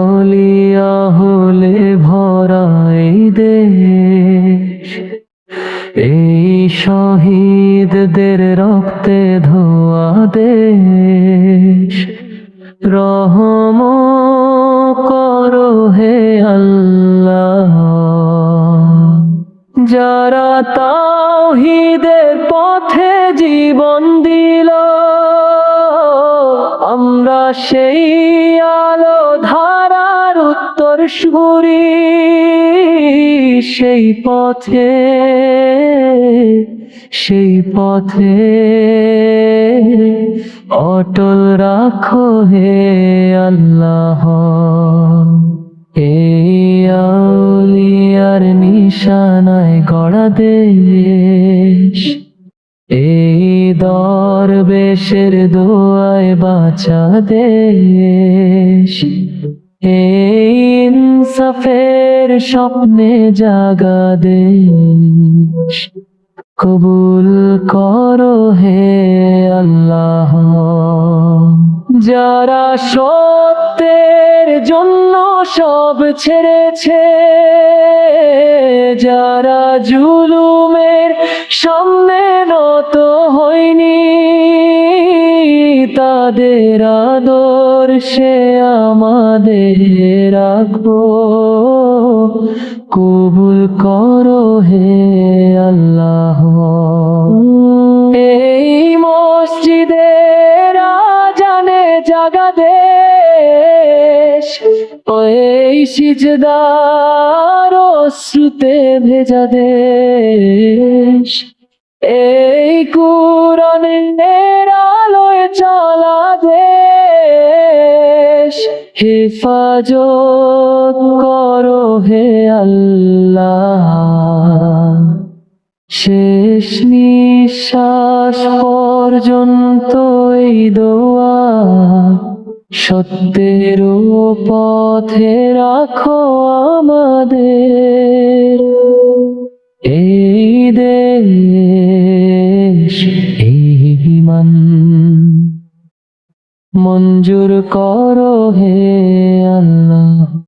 অলিয়া হলে ভরা এই দেশ, এই শহীদদের রক্তে ধোয়া দেশ। রহম করো হে আল্লাহ, যারা তাওহীদের পথে জীবন দিল। আমরা সেই আলো ধারার উত্তরসূরি, সেই পথে অটল রাখো হে আল্লাহ। এই আউলিয়ার নিশানায় গড়া দেশ, এই দরবেশের দোয়ায় বাঁচা দেশ। এই ইনসাফের স্বপ্নে জাগা দেশ, কবুল করো হে আল্লাহ। যারা সত্যের জন্য সব ছেড়েছে, যারা জুলুমের সামনে নত হয়নি, তাদের আদর্শে আমাদের রাখো, কবুল করো হে আল্লাহ। এই মসজিদের আজানে জাগা দেশ, এই সিজদার অশ্রুতে ভেজা দেশ। এই কুরআনের আলোয় চলা দেশ, হেফাজত করো হে আল্লাহ। শেষ নিঃশ্বাস পর্যন্ত এই দোয়া, সত্যের পথে রাখো আমাদের। এই দেশ, এই ঈমান মঞ্জুর করো হে আল্লাহ।